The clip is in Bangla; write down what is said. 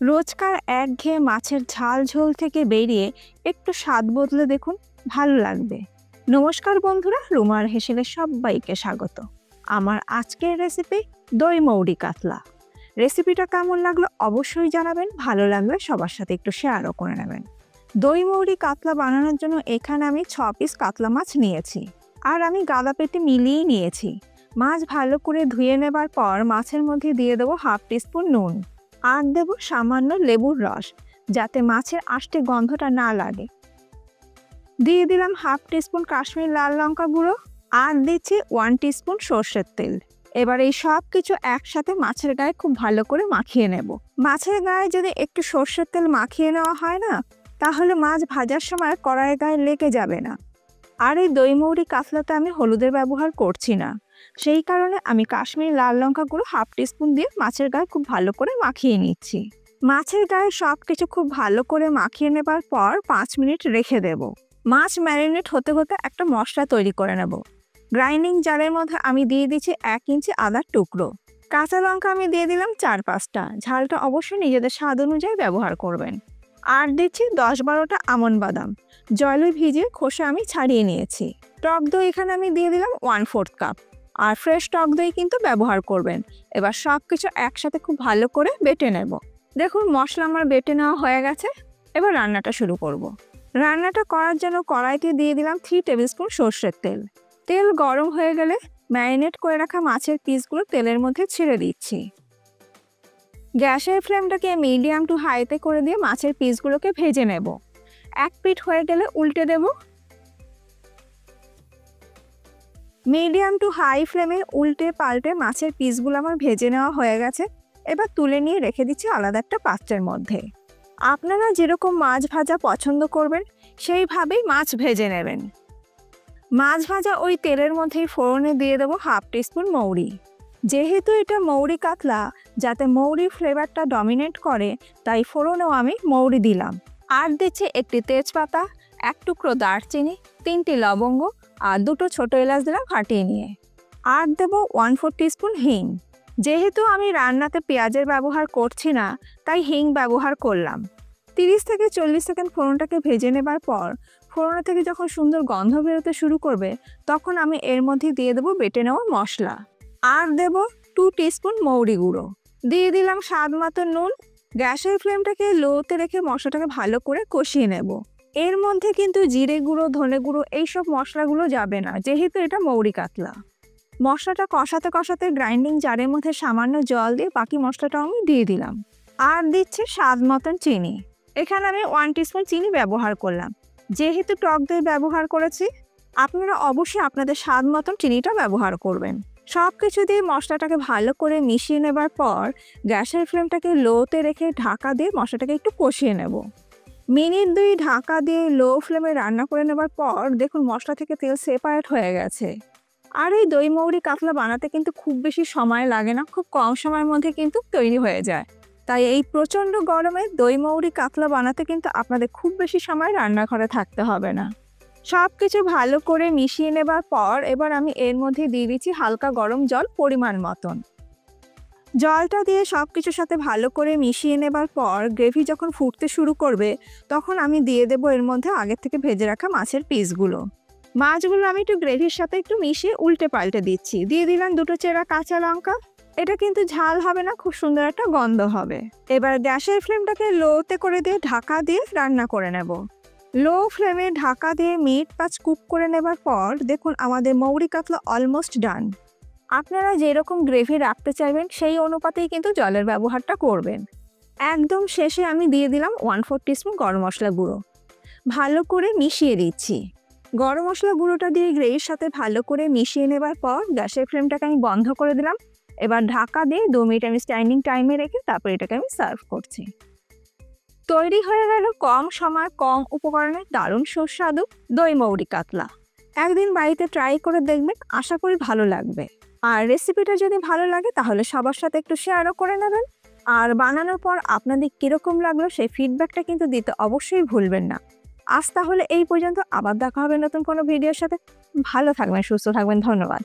রোজকার একঘেয়ে মাছের ঝাল ঝোল থেকে বেরিয়ে একটু স্বাদ বদলে দেখুন, ভালো লাগবে। নমস্কার বন্ধুরা, রুমার হেসেলে সবাইকে স্বাগত। আমার আজকের রেসিপি দই মৌরি কাতলা। রেসিপিটা কেমন লাগলো অবশ্যই জানাবেন, ভালো লাগলে সবার সাথে একটু শেয়ারও করে নেবেন। দই মৌরি কাতলা বানানোর জন্য এখানে আমি 6 পিস কাতলা মাছ নিয়েছি, আর আমি গাদা পেটে মিলিয়ে নিয়েছি। মাছ ভালো করে ধুয়ে নেবার পর মাছের মধ্যে দিয়ে দেবো 1/2 টিস্পুন নুন, আর দেব সামান্য লেবুর রস, যাতে মাছের আষ্টে গন্ধটা না লাগে। দিয়ে দিলাম 1/2 টিস্পুন কাশ্মীর লাল লঙ্কা গুঁড়ো, আর দিচ্ছি 1 টিস্পুন সর্ষের তেল। এবার এই সব কিছু একসাথে মাছের গায়ে খুব ভালো করে মাখিয়ে নেব। মাছের গায়ে যদি একটু সর্ষের তেল মাখিয়ে নেওয়া হয় না, তাহলে মাছ ভাজার সময় কড়াইয়ের গায়ে লেগে যাবে না। আর এই দই মৌরি কাতলাতে আমি হলুদের ব্যবহার করছি না, সেই কারণে আমি কাশ্মীরি লাল লঙ্কা গুঁড়ো 1/2 টিস্পুন দিয়ে মাছের গায়ে খুব ভালো করে মাখিয়ে নিচ্ছি। মাছের গায়ে সব কিছু খুব ভালো করে মাখিয়ে নেবার পর 5 মিনিট রেখে দেব। মাছ ম্যারিনেট হতে হতে একটা মশলা তৈরি করে নেব। গ্রাইন্ডিং জারের মধ্যে আমি দিয়ে দিচ্ছি 1 ইঞ্চি আদার টুকরো। কাঁচা লঙ্কা আমি দিয়ে দিলাম 4-5টা, ঝালটা অবশ্যই নিজেদের স্বাদ অনুযায়ী ব্যবহার করবেন। আর দিচ্ছি 10-12টা আমন্ড বাদাম, জলে ভিজিয়ে খোসা আমি ছাড়িয়ে নিয়েছি। টক দই এখানে আমি দিয়ে দিলাম 1/4 কাপ, আর ফ্রেশ টক দই কিন্তু ব্যবহার করবেন। এবার সব কিছু একসাথে খুব ভালো করে বেটে নেব। দেখুন মশলা আমার বেটে নেওয়া হয়ে গেছে। এবার রান্নাটা শুরু করব। রান্নাটা করার জন্য কড়াইতে দিয়ে দিলাম 3 টেবিল স্পুন সর্ষের তেল। তেল গরম হয়ে গেলে ম্যারিনেট করে রাখা মাছের পিসগুলো তেলের মধ্যে ছেড়ে দিচ্ছি। গ্যাসের ফ্লেমটাকে মিডিয়াম টু হাইতে করে দিয়ে মাছের পিসগুলোকে ভেজে নেব। এক পিঠ হয়ে গেলে উল্টে দেব। মিডিয়াম টু হাই ফ্লেমে উল্টে পাল্টে মাছের পিসগুলো আমার ভেজে নেওয়া হয়ে গেছে। এবার তুলে নিয়ে রেখে দিচ্ছি আলাদা একটা পাত্রের মধ্যে। আপনারা যেরকম মাছ ভাজা পছন্দ করবেন সেইভাবেই মাছ ভেজে নেবেন। মাছ ভাজা ওই তেলের মধ্যেই ফোড়নে দিয়ে দেবো 1/2 টিস্পুন মৌরি। যেহেতু এটা মৌরি কাতলা, যাতে মৌরির ফ্লেভারটা ডমিনেট করে, তাই ফোড়নেও আমি মৌরি দিলাম। আর দিচ্ছি একটি তেজপাতা, 1 টুকরো দারচিনি, 3টি লবঙ্গ, আর 2টো ছোটো এলাচ দিলাম ফাটিয়ে নিয়ে। আর দেবো 1/4 টিস্পুন হিং। যেহেতু আমি রান্নাতে পেঁয়াজের ব্যবহার করছি না, তাই হিং ব্যবহার করলাম। 30 থেকে 40 সেকেন্ড ফোড়নটাকে ভেজে নেবার পর ফোড়ন থেকে যখন সুন্দর গন্ধ বেরোতে শুরু করবে, তখন আমি এর মধ্যে দিয়ে দেবো বেটে নেওয়া মশলা। আর দেব 2 টিস্পুন মৌরি গুঁড়ো। দিয়ে দিলাম স্বাদ মতো নুন। গ্যাসের ফ্লেমটাকে লোতে রেখে মশলাটাকে ভালো করে কষিয়ে নেব। এর মধ্যে কিন্তু জিরে গুঁড়ো, ধনে গুঁড়ো এইসব মশলাগুলো যাবে না, যেহেতু এটা মৌরি কাতলা। মশলাটা কষাতে কষাতে গ্রাইন্ডিং জারের মধ্যে সামান্য জল দিয়ে বাকি মশলাটাও আমি দিয়ে দিলাম। আর দিচ্ছি স্বাদ মতন চিনি। এখানে আমি 1 টিস্পুন চিনি ব্যবহার করলাম। যেহেতু টক দই ব্যবহার করেছি, আপনারা অবশ্যই আপনাদের স্বাদ মতন চিনিটা ব্যবহার করবেন। সব কিছু দিয়ে মশলাটাকে ভালো করে মিশিয়ে নেবার পর গ্যাসের ফ্লেমটাকে লোতে রেখে ঢাকা দিয়ে মশলাটাকে একটু কষিয়ে নেব। মিনিট 2 ঢাকা দিয়ে লো ফ্লেমে রান্না করে নেবার পর দেখুন মশলা থেকে তেল সেপারেট হয়ে গেছে। আর এই দই মৌরি কাতলা বানাতে কিন্তু খুব বেশি সময় লাগে না, খুব কম সময়ের মধ্যে কিন্তু তৈরি হয়ে যায়। তাই এই প্রচণ্ড গরমে দই মৌরি কাতলা বানাতে কিন্তু আপনাদের খুব বেশি সময় রান্নাঘরে থাকতে হবে না। সব কিছু ভালো করে মিশিয়ে নেবার পর এবার আমি এর মধ্যে দিয়ে দিচ্ছি হালকা গরম জল পরিমাণ মতন। জলটা দিয়ে সব কিছুর সাথে ভালো করে মিশিয়ে নেবার পর গ্রেভি যখন ফুটতে শুরু করবে, তখন আমি দিয়ে দেবো এর মধ্যে আগের থেকে ভেজে রাখা মাছের পিসগুলো। মাছগুলো আমি একটু গ্রেভির সাথে একটু মিশিয়ে উল্টে পাল্টে দিচ্ছি। দিয়ে দিলাম 2টো চেরা কাঁচা লঙ্কা। এটা কিন্তু ঝাল হবে না, খুব সুন্দর একটা গন্ধ হবে। এবার গ্যাসের ফ্লেমটাকে লোতে করে দিয়ে ঢাকা দিয়ে রান্না করে নেব। লো ফ্লেমে ঢাকা দিয়ে মিনিট 5 কুক করে নেবার পর দেখুন আমাদের মৌরি কাতলা অলমোস্ট ডান। আপনারা যেরকম গ্রেভি রাখতে চাইবেন সেই অনুপাতেই কিন্তু জলের ব্যবহারটা করবেন। একদম শেষে আমি দিয়ে দিলাম 1/4 টিস্পুন গরম মশলা গুঁড়ো। ভালো করে মিশিয়ে দিচ্ছি। গরম মশলা গুঁড়োটা দিয়ে গ্রেভির সাথে ভালো করে মিশিয়ে নেবার পর গ্যাসের ফ্লেমটাকে আমি বন্ধ করে দিলাম। এবার ঢাকা দিয়ে 2 মিনিট আমি স্ট্যান্ডিং টাইমে রেখে তারপর এটাকে আমি সার্ভ করছি। তৈরি হয়ে গেল কম সময় কম উপকরণে দারুণ সুস্বাদু দই মৌরি কাতলা। একদিন বাড়িতে ট্রাই করে দেখবেন, আশা করি ভালো লাগবে। আর রেসিপিটা যদি ভালো লাগে তাহলে সবার সাথে একটু শেয়ারও করে নেবেন। আর বানানোর পর আপনাদের কীরকম লাগলো সেই ফিডব্যাকটা কিন্তু দিতে অবশ্যই ভুলবেন না। আজ তাহলে এই পর্যন্ত, আবার দেখা হবে নতুন কোনো ভিডিওর সাথে। ভালো থাকবেন, সুস্থ থাকবেন, ধন্যবাদ।